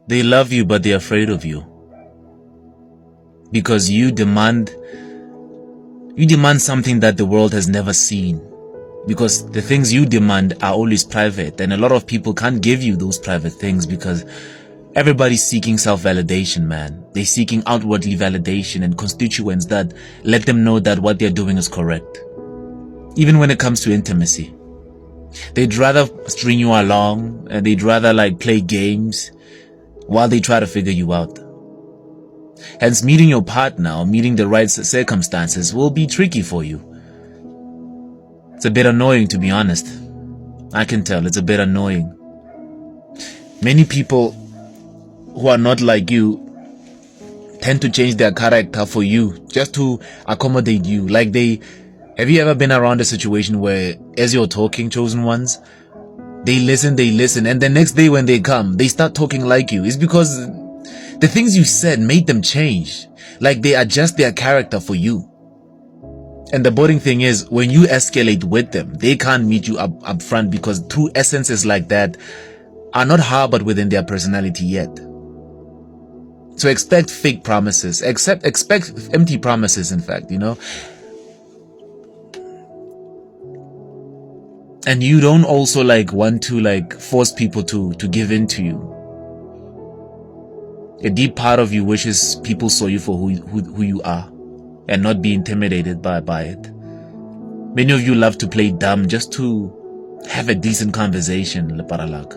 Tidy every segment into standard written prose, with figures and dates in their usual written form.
They love you, but they're afraid of you. Because you demand something that the world has never seen. Because the things you demand are always private, and a lot of people can't give you those private things because everybody's seeking self-validation, man. They're seeking outwardly validation and constituents that let them know that what they're doing is correct. Even when it comes to intimacy. They'd rather string you along, and they'd rather like play games while they try to figure you out. Hence, meeting your partner or meeting the right circumstances will be tricky for you. It's a bit annoying, to be honest. I can tell it's a bit annoying. Many people who are not like you tend to change their character for you just to accommodate you. Like have you ever been around a situation where as you're talking, chosen ones, they listen, and the next day when they come, they start talking like you? It's because the things you said made them change. Like they adjust their character for you. And the boring thing is, when you escalate with them, they can't meet you up front because true essences like that are not harbored within their personality yet. So expect fake promises, expect empty promises, in fact, And you don't also want to force people to give in to you. A deep part of you wishes people saw you for who you are and not be intimidated by it. Many of you love to play dumb just to have a decent conversation, leparalak.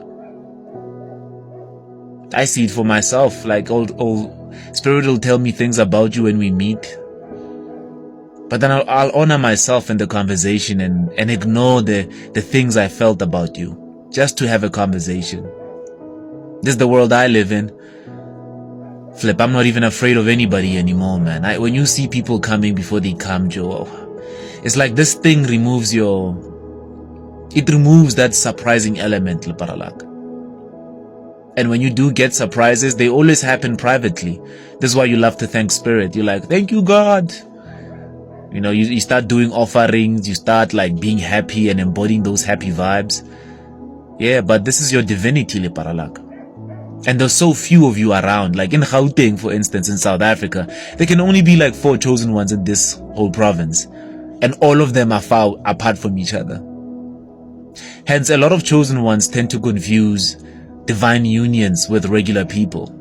I see it for myself. Old Spirit will tell me things about you when we meet. But then I'll honor myself in the conversation and ignore the things I felt about you, just to have a conversation. This is the world I live in. Flip, I'm not even afraid of anybody anymore, man. When you see people coming before they come, Joe, it's like this thing removes that surprising element, leparalak. And when you do get surprises, they always happen privately. This is why you love to thank Spirit. You're like, thank you, God. You start doing offerings, you start being happy and embodying those happy vibes. Yeah, but this is your divinity, leparalak. And there's so few of you around. Like in Gauteng, for instance, in South Africa, there can only be 4 chosen ones in this whole province. And all of them are far apart from each other. Hence, a lot of chosen ones tend to confuse divine unions with regular people.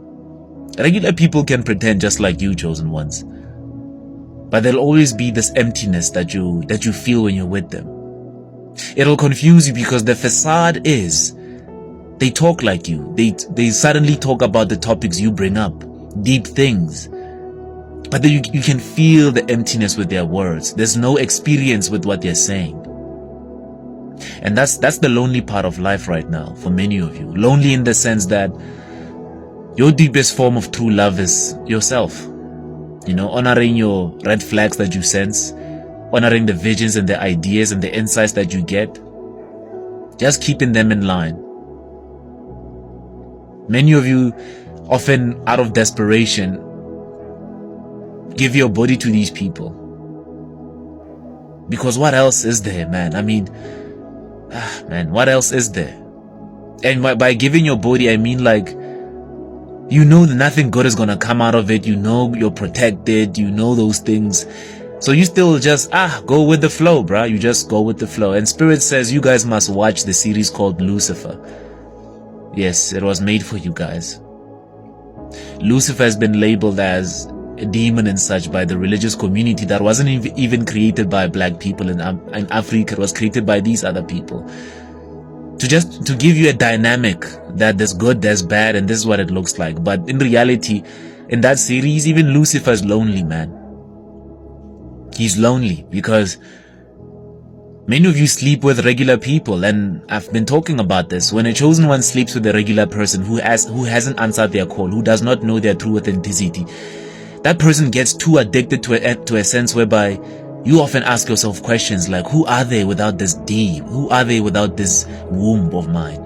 Regular people can pretend just like you, chosen ones. But there'll always be this emptiness that you feel when you're with them. It'll confuse you because the facade is they talk like you. They suddenly talk about the topics you bring up, deep things. But then you can feel the emptiness with their words. There's no experience with what they're saying. And that's the lonely part of life right now for many of you. Lonely in the sense that your deepest form of true love is yourself. Honoring your red flags that you sense, honoring the visions and the ideas and the insights that you get, just keeping them in line. Many of you, often out of desperation, give your body to these people. Because what else is there, man? What else is there? And by giving your body, I mean that nothing good is gonna come out of it. You're protected. Those things. So you still just go with the flow, bruh. You just go with the flow. And Spirit says you guys must watch the series called Lucifer. Yes, it was made for you guys. Lucifer has been labeled as a demon and such by the religious community that wasn't even created by black people in Africa. It was created by these other people. To give you a dynamic that there's good, there's bad, and this is what it looks like. But in reality, in that series, even Lucifer is lonely, man. He's lonely because many of you sleep with regular people, and I've been talking about this. When a chosen one sleeps with a regular person who hasn't answered their call, who does not know their true authenticity, that person gets too addicted to a sense whereby you often ask yourself questions like, who are they without this deep? Who are they without this womb of mine?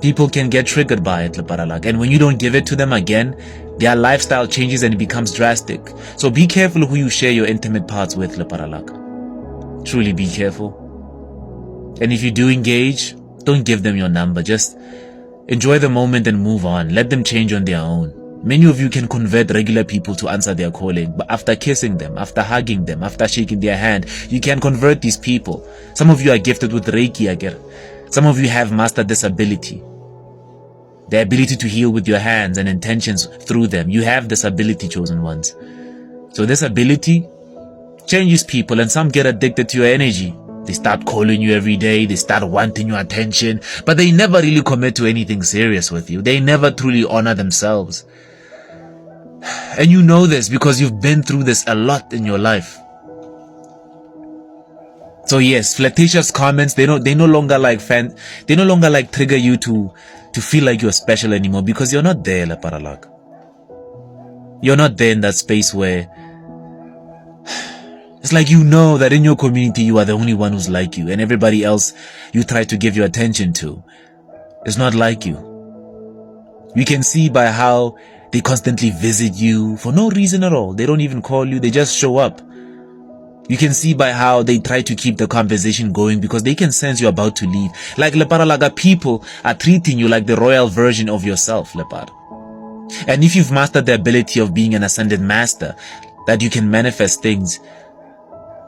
People can get triggered by it, leparalak. And when you don't give it to them again, their lifestyle changes and it becomes drastic. So be careful who you share your intimate parts with, leparalak. Truly be careful. And if you do engage, don't give them your number. Just Enjoy the moment and move on. Let them change on their own. Many of you can convert regular people to answer their calling, but after kissing them, after hugging them, after shaking their hand, you can convert these people. Some of you are gifted with Reiki again. Some of you have mastered this ability. The ability to heal with your hands and intentions through them. You have this ability, chosen ones. So this ability changes people, and some get addicted to your energy. They start calling you every day. They start wanting your attention, but they never really commit to anything serious with you. They never truly honor themselves. And you know this because you've been through this a lot in your life. So yes, flirtatious comments, they no longer like trigger you to feel like you're special anymore, because you're not there, Leparalak. You're not there in that space where it's like you know that in your community you are the only one who's like you, and everybody else you try to give your attention to is not like you. You can see by how they constantly visit you for no reason at all. They don't even call you, they just show up. You can see by how they try to keep the conversation going because they can sense you're about to leave. Like Leparalaga, people are treating you like the royal version of yourself, Lepar. And if you've mastered the ability of being an ascended master, that you can manifest things,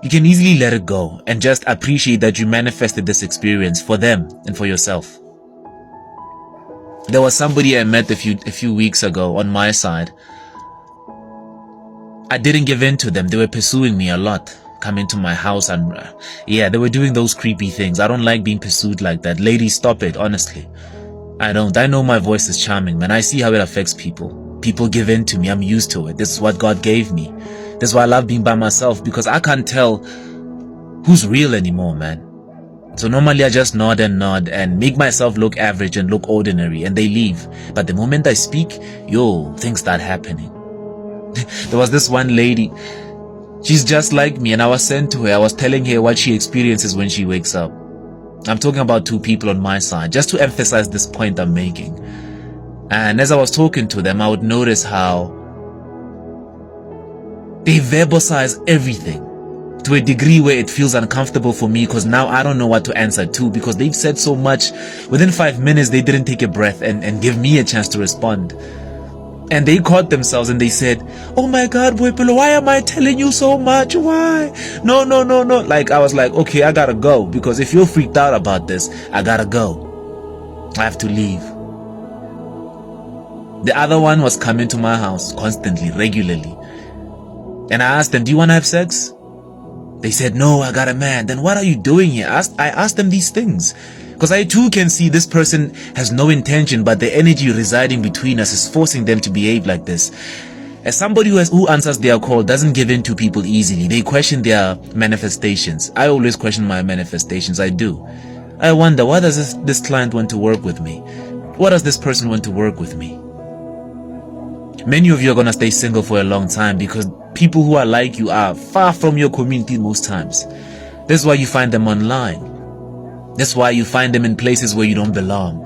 you can easily let it go and just appreciate that you manifested this experience for them and for yourself. There was somebody I met a few weeks ago on my side. I didn't give in to them. They were pursuing me a lot, coming to my house, and yeah, they were doing those creepy things. I don't like being pursued like that. Ladies, stop it, honestly. I don't. I know my voice is charming, man. I see how it affects people. People give in to me. I'm used to it. This is what God gave me. This is why I love being by myself, because I can't tell who's real anymore, man. So normally I just nod and make myself look average and look ordinary, and they leave. But the moment I speak, things start happening. There was this one lady, she's just like me, and I was sent to her. I was telling her what she experiences when she wakes up. I'm talking about two people on my side, just to emphasize this point I'm making. And as I was talking to them, I would notice how they verbalize everything to a degree where it feels uncomfortable for me, because now I don't know what to answer to, because they've said so much. Within 5 minutes, they didn't take a breath and give me a chance to respond. And they caught themselves and they said, "Oh my God, Buoypelo, why am I telling you so much? Why? No. Like, I was like, okay, I gotta go, because if you're freaked out about this, I gotta go. I have to leave." The other one was coming to my house constantly, regularly. And I asked them, "Do you want to have sex?" They said, "No, I got a man." Then what are you doing here? I asked them these things, because I too can see this person has no intention, but the energy residing between us is forcing them to behave like this. As somebody who answers their call doesn't give in to people easily, they question their manifestations. I always question my manifestations, I do. I wonder, why does this client want to work with me? Why does this person want to work with me? Many of you are going to stay single for a long time because people who are like you are far from your community most times. That's why you find them online. That's why you find them in places where you don't belong.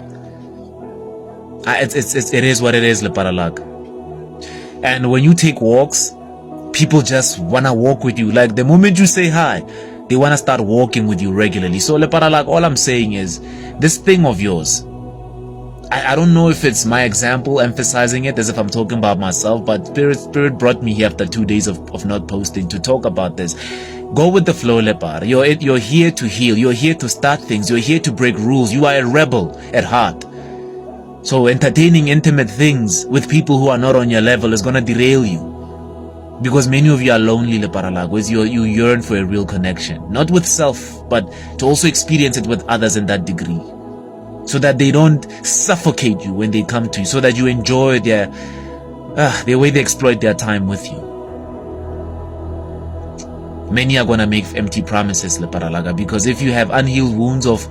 It is what it is, Leparalak. And when you take walks, people just want to walk with you. Like the moment you say hi, they want to start walking with you regularly. So Leparalak, all I'm saying is, this thing of yours, I don't know if it's my example emphasizing it as if I'm talking about myself, but Spirit brought me here after 2 days of not posting to talk about this. Go with the flow, Lepar. You're here to heal. You're here to start things. You're here to break rules. You are a rebel at heart. So entertaining intimate things with people who are not on your level is going to derail you. Because many of you are lonely, Leparalagos. You yearn for a real connection. Not with self, but to also experience it with others in that degree. So that they don't suffocate you when they come to you. So that you enjoy their way they exploit their time with you. Many are going to make empty promises, Leparalaga, because if you have unhealed wounds of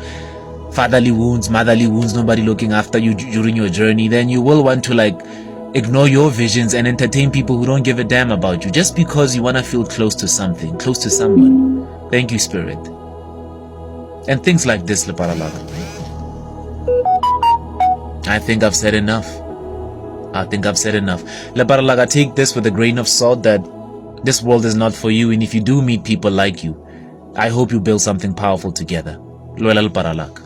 fatherly wounds, motherly wounds, nobody looking after you during your journey, then you will want to ignore your visions and entertain people who don't give a damn about you just because you want to feel close to something, close to someone. Thank you, Spirit. And things like this, Leparalaga. I think I've said enough. Leparalaga, take this with a grain of salt that this world is not for you, and if you do meet people like you, I hope you build something powerful together. Loyal Paralak.